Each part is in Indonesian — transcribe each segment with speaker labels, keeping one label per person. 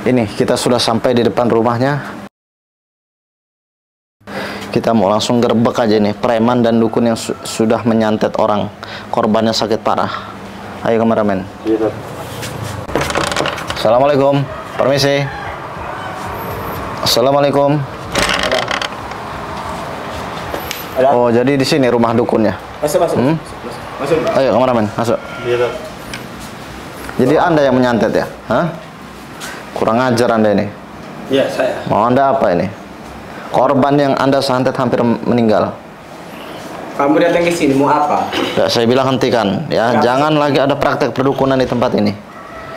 Speaker 1: Ini kita sudah sampai di depan rumahnya. Kita mau langsung gerbek aja nih preman dan dukun yang sudah menyantet orang. Korbannya sakit parah. Ayo kameramen.
Speaker 2: Iya.
Speaker 1: Assalamualaikum. Permisi. Assalamualaikum.
Speaker 2: Ada.
Speaker 1: Oh, jadi di sini rumah dukunnya.
Speaker 2: Masuk. Masuk.
Speaker 1: Ayo kameramen, masuk.
Speaker 2: Iya.
Speaker 1: Jadi Anda yang menyantet ya? Hah? Kurang ajar Anda ini.
Speaker 2: Iya, saya.
Speaker 1: Mau Anda apa ini? Korban yang Anda santet hampir meninggal.
Speaker 2: Kamu datang ke sini mau apa?
Speaker 1: Ya, saya bilang hentikan ya. Jangan lagi ada praktek perdukunan di tempat ini.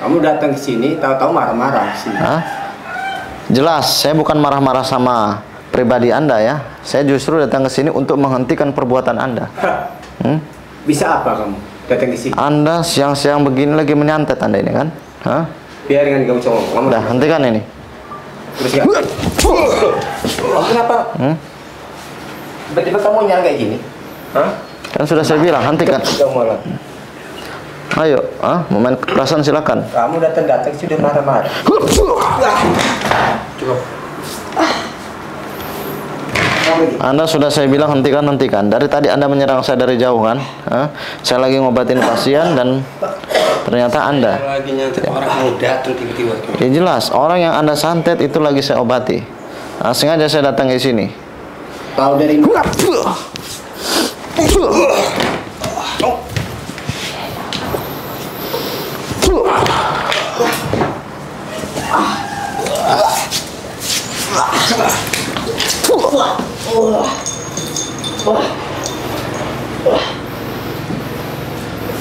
Speaker 2: Kamu datang ke sini tahu-tahu marah-marah sih.
Speaker 1: Hah? Jelas, saya bukan marah-marah sama pribadi Anda ya. Saya justru datang ke sini untuk menghentikan perbuatan Anda.
Speaker 2: Bisa apa kamu datang ke sini?
Speaker 1: Anda siang-siang begini lagi menyantet Anda ini kan? Hah?
Speaker 2: Biarin kamu cowok. Kamu
Speaker 1: Udah, hentikan ini.
Speaker 2: terus ya. Kenapa? Tiba-tiba kamu nyerang kayak gini? Hah?
Speaker 1: Kan sudah saya bilang hentikan.
Speaker 2: Kamu malah.
Speaker 1: Ayo, momen kekerasan silakan.
Speaker 2: Kamu datang sudah marah-marah. Cukup.
Speaker 1: Anda sudah saya bilang hentikan. Dari tadi Anda menyerang saya dari jauh kan? Saya lagi ngobatin pasien dan ternyata Anda.
Speaker 2: Lagi nyantet orang muda terus tiba-tiba.
Speaker 1: Ya jelas, orang yang Anda santet itu lagi saya obati. Sengaja saya datang ke sini.
Speaker 2: Tahu dari mana?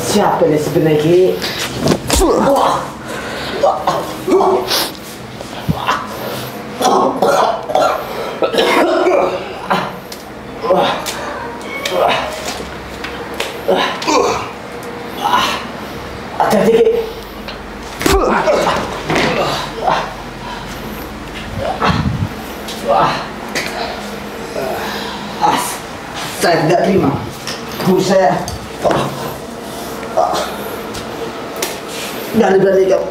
Speaker 2: Siapa ini sebenarnya? Saya tidak terima. Saya berani kamu.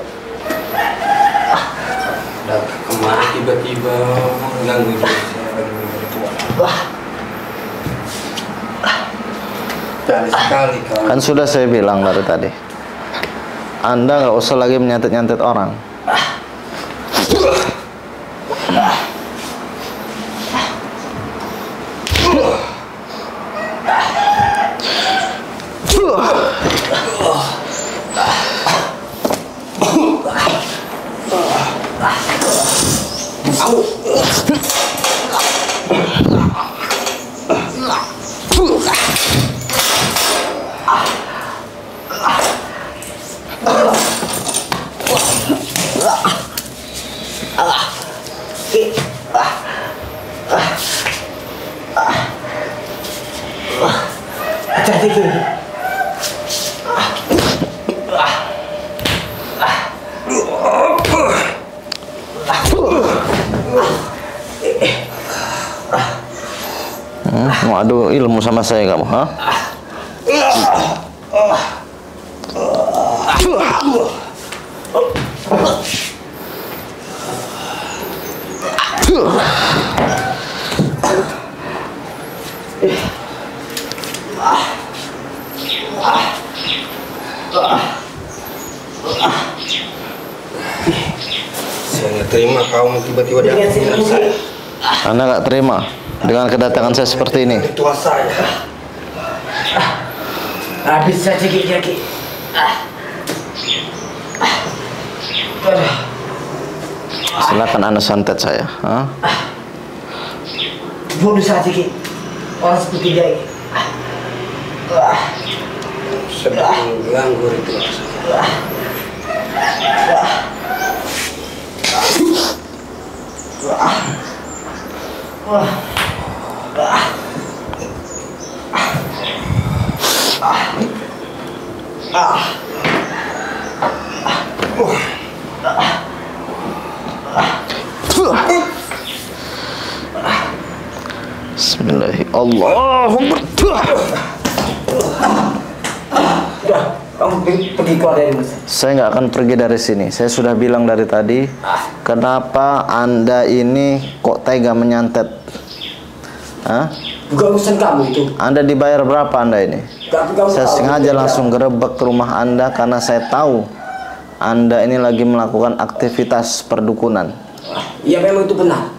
Speaker 3: Kemarin tiba-tiba mengganggu saya. Berani sekali kau.
Speaker 1: Kan sudah saya bilang dari tadi. Anda nggak usah lagi menyantet-nyantet orang. Mau adu ilmu sama saya kamu, ha?
Speaker 3: Saya nggak terima kamu tiba-tiba datang ke saya.
Speaker 1: Anda nggak terima dengan kedatangan saya seperti ini.
Speaker 3: Tua saya.
Speaker 2: Habis saja gigi.
Speaker 1: Silakan Anda santet saya, ha?
Speaker 2: Bodoh saja gigi. Orang seperti dia.
Speaker 3: Sedang mengganggu ritual saya.
Speaker 1: Bismillahirrahmanirrahim.
Speaker 2: Udah, kamu pergi keluar dari rumah saya.
Speaker 1: Saya nggak akan pergi dari sini. Saya sudah bilang dari tadi. Kenapa Anda ini kok tega menyantet? Hah?
Speaker 2: Bukan urusan kamu itu.
Speaker 1: Anda dibayar berapa Anda ini? Saya sengaja langsung gerebek ke rumah Anda karena saya tahu Anda ini lagi melakukan aktivitas perdukunan.
Speaker 2: Iya memang itu benar.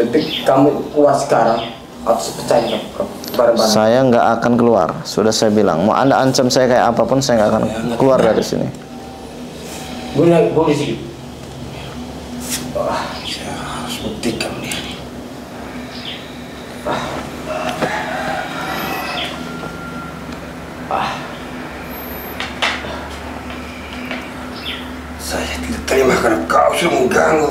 Speaker 2: Tapi kamu keluar sekarang atau percaya bareng-bareng.
Speaker 1: Saya nggak akan keluar. Sudah saya bilang. Mau Anda ancam saya kayak apapun, saya nggak akan keluar dari sini.
Speaker 2: Boleh sih.
Speaker 3: Saya harus buktikan dia. Saya tidak terima karena kau sudah mengganggu.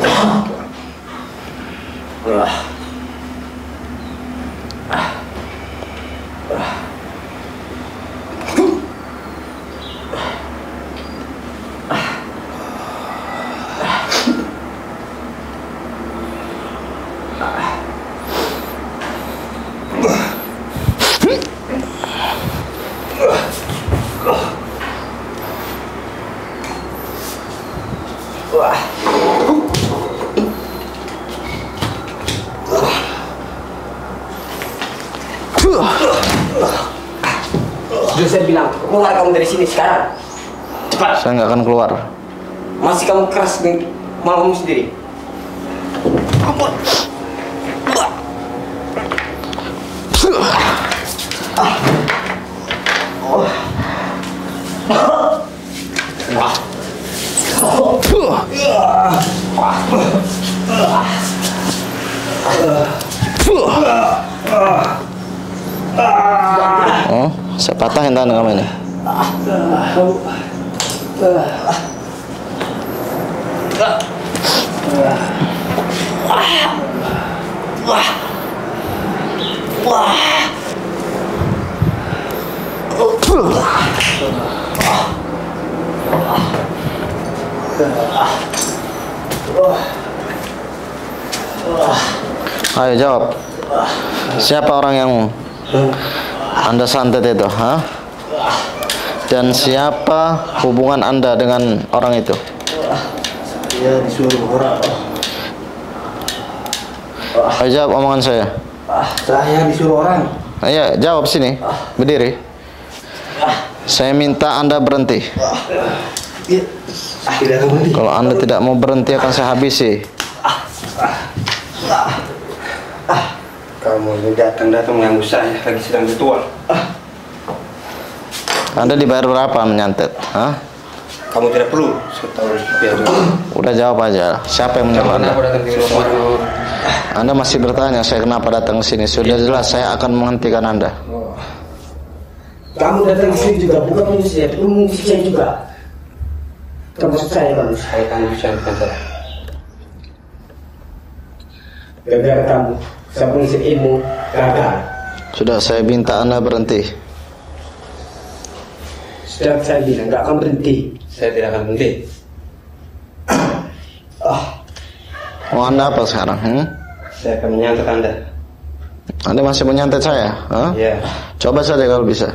Speaker 2: Sudah saya bilang, keluar kamu dari sini sekarang. Cepat.
Speaker 1: Saya nggak akan keluar.
Speaker 2: Masih kamu keras dengan maumu sendiri. Ampun.
Speaker 1: Oh, saya patahin tangan kamu ini. Ayo jawab. Siapa orang yang Anda santet itu? Hah? Dan siapa hubungan Anda dengan orang itu?
Speaker 3: Saya disuruh orang.
Speaker 1: Ayo jawab omongan saya.
Speaker 3: Saya disuruh orang.
Speaker 1: Ayo jawab sini. Berdiri. Saya minta Anda berhenti.
Speaker 3: Tidak akan berhenti.
Speaker 1: Kalau Anda tidak mau berhenti akan saya habisi.
Speaker 3: Kamu ini datang mengganggu saya lagi sedang ritual.
Speaker 1: Anda dibayar berapa menyantet? Hah?
Speaker 3: Kamu tidak perlu tahu biar.
Speaker 1: Udah jawab aja. Siapa yang menyuruh Anda?
Speaker 3: Kenapa datang ke rumah?
Speaker 1: Anda masih bertanya saya kenapa datang ke sini. Sudah jelas saya akan menghentikan Anda.
Speaker 2: Kamu datang ke sini juga bukan manusia, tapi manusia juga. Termasuk saya kamu.
Speaker 3: Saya tanggung jawab saya.
Speaker 2: Gara-gara kamu, saya punya ilmu gagal.
Speaker 1: Sudah saya minta Anda berhenti.
Speaker 2: Sudah saya bilang, nggak akan berhenti.
Speaker 3: Saya tidak akan berhenti.
Speaker 1: Mau Anda apa sekarang?
Speaker 3: Saya akan menyantet Anda.
Speaker 1: Anda masih menyantet saya? Hah?
Speaker 3: Iya.
Speaker 1: Coba saja kalau bisa.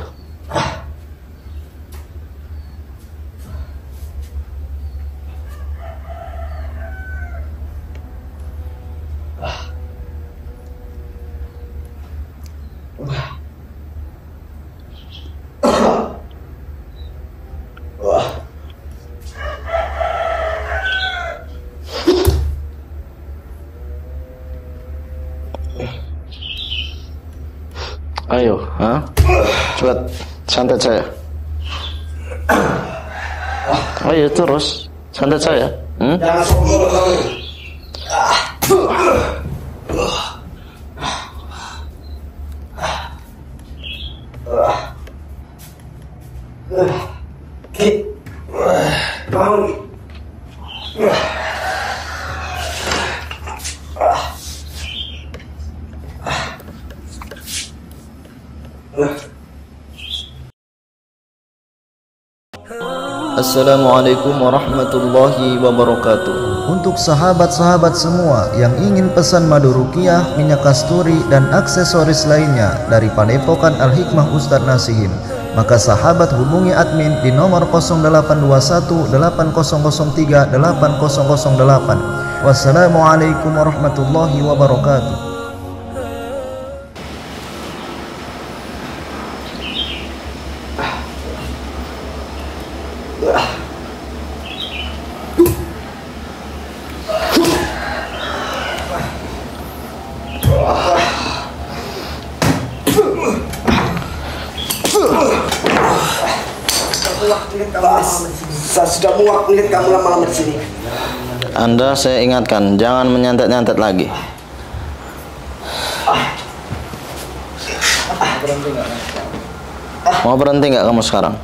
Speaker 1: Ayo, cepat santet saya. Ayo terus santet saya.
Speaker 2: Jangan sombong kamu.
Speaker 1: Wassalamualaikum warahmatullahi wabarakatuh.
Speaker 4: Untuk sahabat-sahabat semua yang ingin pesan madu ruqyah, minyak kasturi, dan aksesoris lainnya dari Padepokan Al-Hikmah Ustadz Nasihin, maka sahabat hubungi admin di nomor 0821 8003 8008. Wassalamualaikum warahmatullahi wabarakatuh.
Speaker 2: Saya sudah muak melihat kamu lama-lama di sini.
Speaker 1: Anda saya ingatkan, jangan menyantet-nyantet lagi. Mau berhenti nggak kamu sekarang?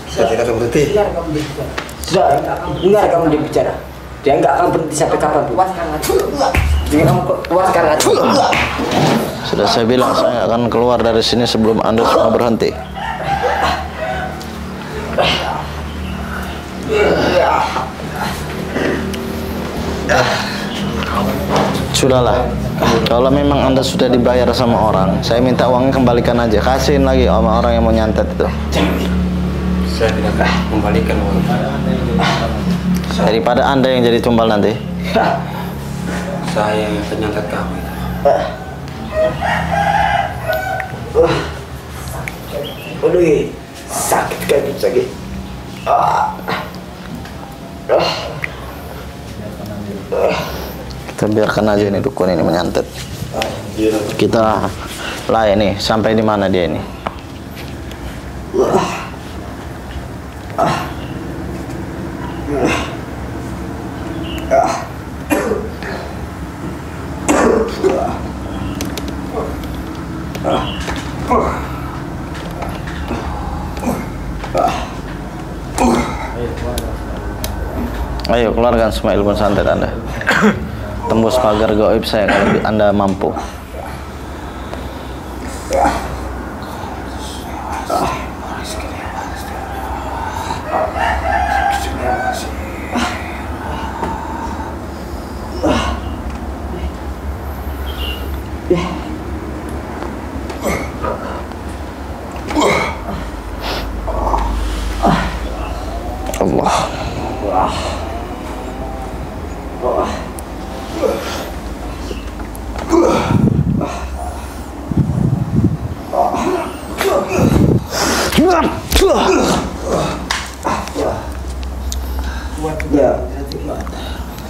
Speaker 3: Saya tidak akan berhenti.
Speaker 2: Sudah, dengar kamu berbicara. Dia nggak akan berhenti sampai kapan pun. Jangan kamu puaskan hati.
Speaker 1: Sudah saya bilang saya akan keluar dari sini sebelum Anda semua berhenti. Sudahlah, kalau memang Anda sudah dibayar sama orang, saya minta uangnya kembalikan aja. Kasihin lagi sama orang yang mau nyantet itu.
Speaker 3: Saya tidak akan kembalikan uang.
Speaker 1: Daripada Anda yang jadi tumbal nanti.
Speaker 3: Saya yang akan nyantet kamu.
Speaker 2: Aduh, sakit kan, sakit.
Speaker 1: Kita biarkan aja ini dukun ini menyantet. Kita layani sampai di mana dia ini. Ayo keluarkan semua ilmu santet Anda. Tembus pagar gaib saya kalau Anda mampu.
Speaker 2: Ya,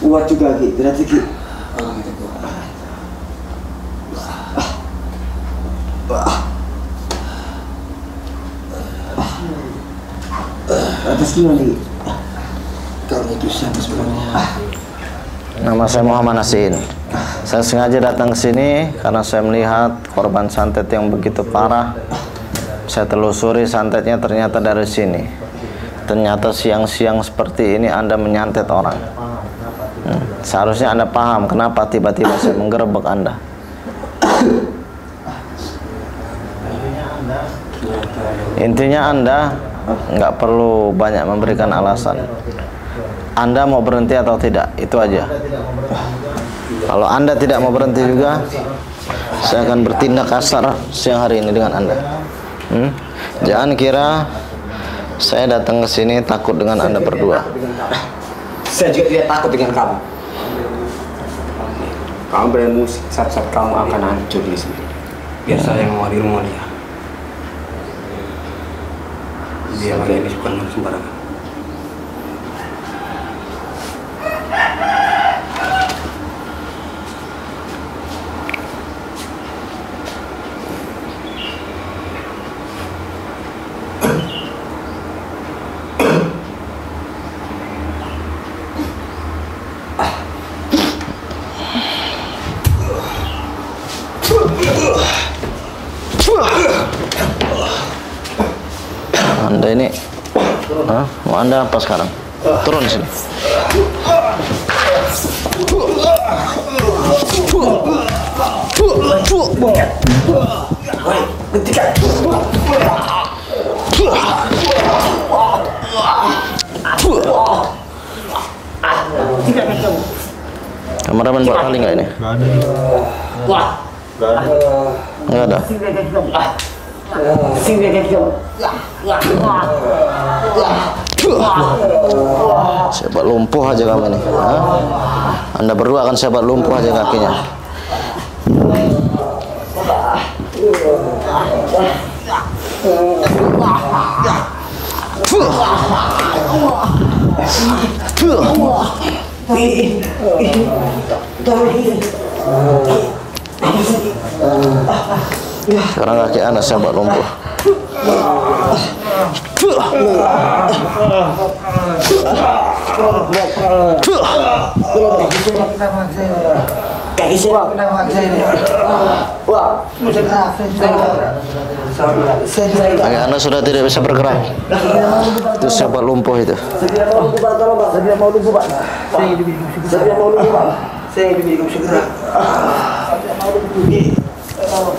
Speaker 2: kuat juga gitu, rezeki. Atas gimana nih? Kamu itu siapa sebenarnya?
Speaker 1: Nama saya Muhammad Nasihin. Saya sengaja datang ke sini karena saya melihat korban santet yang begitu parah. Saya telusuri santetnya ternyata dari sini. Ternyata siang-siang seperti ini Anda menyantet orang. Seharusnya Anda paham kenapa tiba-tiba saya menggerebek Anda. Intinya Anda nggak perlu banyak memberikan alasan. Anda mau berhenti atau tidak, itu aja. Kalau Anda tidak mau berhenti juga, saya akan bertindak kasar siang hari ini dengan Anda. Jangan kira saya datang ke sini takut dengan Anda berdua.
Speaker 2: Saya juga tidak takut dengan kamu. Kamu beremusik, saat-saat kamu akan hancur di sini.
Speaker 3: Biar saya yang mewakili dia. Dia ini bukan sembarangan.
Speaker 1: Anda ini, mau Anda apa sekarang? Turun di sini.
Speaker 2: Hentikan.
Speaker 1: Kameramen buat tali nggak ini? Nggak ada. Saya buat lumpuh aja kamu ini. Anda berdua akan saya buat lumpuh aja kakinya. Sekarang kaki Anda saya buat lumpuh.
Speaker 2: Kaki saya.
Speaker 1: Kaki Anda sudah tidak bisa bergerak. Itu saya buat lumpuh itu.
Speaker 2: Saya tidak mau lumpuh, Pak. Saya tidak mau lumpuh, Pak. Saya tidak mau segera.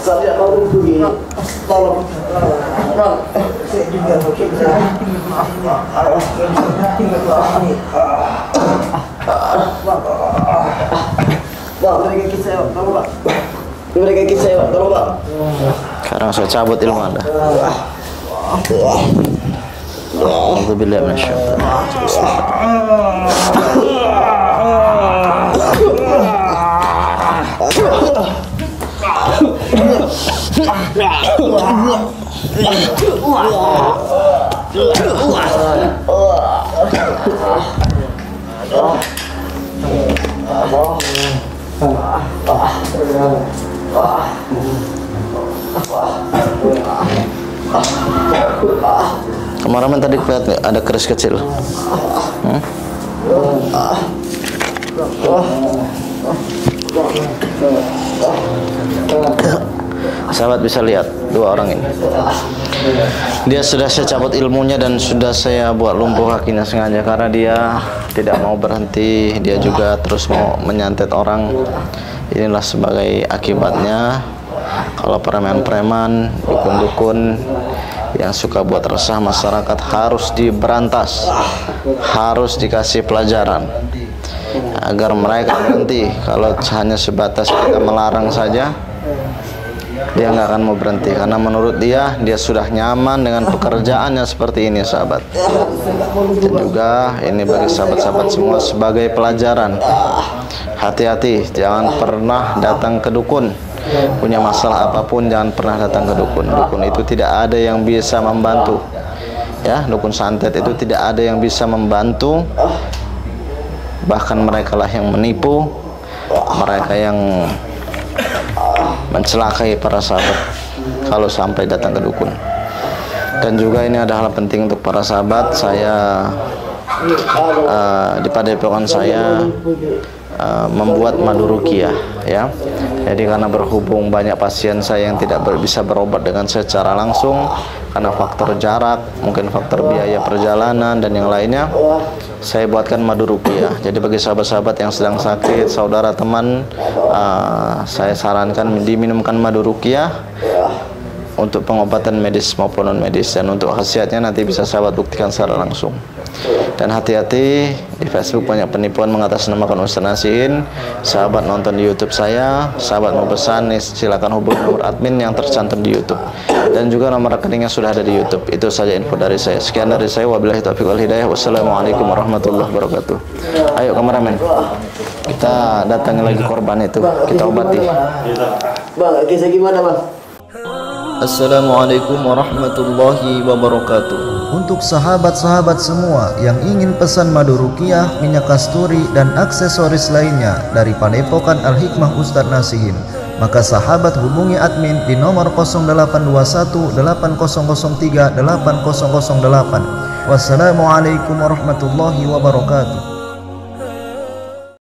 Speaker 2: Saya tidak mau lumpuh. Tolong. Saya juga Bang, beri kaki saya, tolong, Pak. Beri kaki saya, tolong, Pak.
Speaker 1: Sekarang saya cabut ilmu Anda. Alhamdulillah minasyaitan. Kameramen tadi lihat nggak ada keris kecil? Sahabat bisa lihat dua orang ini. Dia sudah saya cabut ilmunya dan sudah saya buat lumpuh kakinya sengaja karena dia tidak mau berhenti. Dia juga terus mau menyantet orang. Inilah sebagai akibatnya kalau preman-preman, dukun-dukun yang suka buat resah masyarakat harus diberantas, harus dikasih pelajaran agar mereka berhenti. Kalau hanya sebatas kita melarang saja, dia nggak akan mau berhenti karena menurut dia sudah nyaman dengan pekerjaannya seperti ini, sahabat. Dan juga ini bagi sahabat-sahabat semua sebagai pelajaran. Hati-hati, jangan pernah datang ke dukun. Punya masalah apapun jangan pernah datang ke dukun. Dukun itu tidak ada yang bisa membantu. Ya, dukun santet itu tidak ada yang bisa membantu. Bahkan mereka lah yang menipu, mereka yang mencelakai para sahabat kalau sampai datang ke dukun. Dan juga ini adalah penting untuk para sahabat. Saya di padepokan saya membuat madu ruqyah, ya. Jadi karena berhubung banyak pasien saya yang tidak bisa berobat dengan secara langsung karena faktor jarak, mungkin faktor biaya perjalanan dan yang lainnya, saya buatkan madu ruqyah. Jadi bagi sahabat-sahabat yang sedang sakit, saudara teman, saya sarankan diminumkan madu ruqyah untuk pengobatan medis maupun non medis, dan untuk khasiatnya nanti bisa sahabat buktikan secara langsung. Dan hati-hati, di Facebook banyak penipuan mengatasnamakan Ustaz Nasihin. Sahabat nonton di YouTube saya, sahabat mau pesan, silakan hubungi nomor admin yang tercantum di YouTube. Dan juga nomor rekeningnya sudah ada di YouTube. Itu saja info dari saya. Sekian dari saya, wabillahi taufiq wal hidayah. Wassalamualaikum warahmatullahi wabarakatuh. Ayo kameramen, kita datangi lagi korban itu, kita obati.
Speaker 2: Bang, kisah gimana, Bang?
Speaker 4: Assalamualaikum warahmatullahi wabarakatuh. Untuk sahabat-sahabat semua yang ingin pesan madu ruqyah, minyak kasturi, dan aksesoris lainnya dari Padepokan Al-Hikmah Ustadz Nasihin, maka sahabat hubungi admin di nomor 0821 8003 8008. Wassalamualaikum warahmatullahi wabarakatuh.